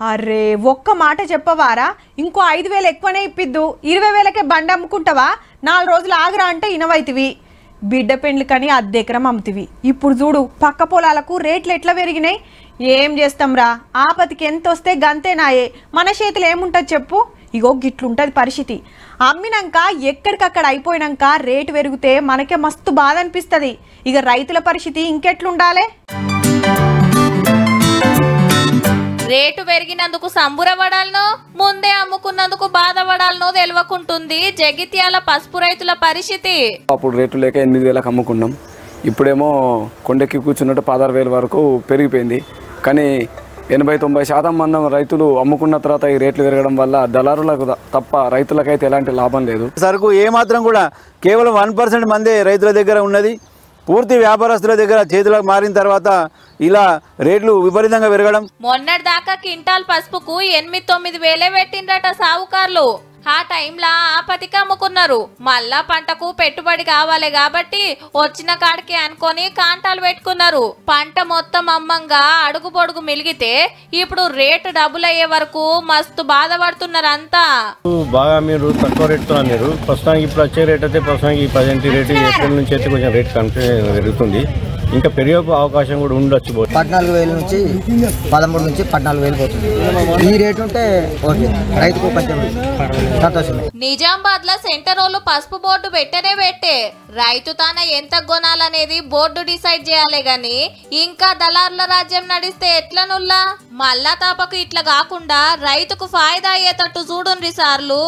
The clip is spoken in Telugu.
అరే ఒక్క మాట చెప్పవారా, ఇంకో 5,000 ఎక్కువనే ఇప్పిద్దు, 20,000కే బండి అమ్ముకుంటావా, 4 రోజులు ఆగురా అంటే ఇనవైతివి. బిడ్డ పెండ్లు కని అద్దెకరం అమ్ముతివి, ఇప్పుడు చూడు పక్క పొలాలకు రేట్లు ఎట్లా పెరిగినాయి. ఏం చేస్తాంరా, ఆపతికి ఎంత వస్తే గంతేనాయే, మన చేతులు ఏముంటుంది చెప్పు. ఇగో గిట్లుంటుంది పరిస్థితి. అమ్మినాక ఎక్కడికక్కడ అయిపోయినాక రేటు పెరిగితే మనకే మస్తు బాధ అనిపిస్తుంది. ఇక రైతుల పరిస్థితి ఇంకెట్లుండాలి. రేటు పెరిగినందుకు సంబురపడాలనో ముందే అమ్ముకున్నందుకు బాధపడాలనో తెలియకుంటుంది జగిత్యాల పసుపు రైతుల పరిస్థితి. అప్పుడు రేటు లేక 8,000కి అమ్ముకున్నాం, ఇప్పుడేమో కొండెక్కి కూర్చున్నట్టు 16,000 వరకు పెరిగిపోయింది. కానీ 80-90% మంది రైతులు అమ్ముకున్న తర్వాత ఈ రేట్లు పెరగడం వల్ల దళారులకు తప్ప రైతులకైతే ఎలాంటి లాభం లేదు. సరుకు ఏమాత్రం కూడా కేవలం 1% మందే రైతుల దగ్గర ఉన్నది. పూర్తి వ్యాపారస్తుల దగ్గర చేతులకు మారిన తర్వాత ఇలా రేట్లు విపరీతంగా పెరగడం. మొన్నటి దాకా క్వింటాల్ పసుపుకు 8-9 వేలే పెట్టిండ్రట సావుకార్లు. ఆ టైంలో ఆపతికి అమ్ముకున్నారు. మళ్ళా పంటకు పెట్టుబడి కావాలి కాబట్టి వచ్చిన కాడికి అనుకొని కాంటాలు పెట్టుకున్నారు. పంట మొత్తం అమ్మంగా అడుగు పొడుగు మిలిగితే ఇప్పుడు రేటు డబుల్ అయ్యే వరకు మస్తు బాధపడుతున్నారు అంతా. బాగా మీరు తక్కువ రేటుతో అన్నారు. ప్రస్తుతానికి ఇప్పుడు వచ్చే రేట్ అయితే ప్రస్తుతానికి 10 రేటు ఏప్రిల్ నుంచి అయితే కొంచెం రేట్ కంటిన్యూ పెరుగుతుంది. ఇంకా పెరిగే అవకాశం కూడా ఉండొచ్చు. 14,000 నుంచి 13 నుంచి 14,000 పోతుంది. ఈ రేటు ఉంటే రైతుకు కొంచెం సంతోషమే. నిజామాబాద్ లో సెంటర్ వాళ్ళు పసుపు బోర్డు పెట్టే రైతు తాన ఎంత కొనాలనేది బోర్డు డిసైడ్ చేయాలి గాని ఇంకా దళారుల రాజ్యం నడిస్తే ఎట్లా నుల్లా. మళ్ళా తాపకు ఇట్లా కాకుండా రైతుకు ఫాయిదా అయ్యేటట్టు చూడుండ్రి సార్లు.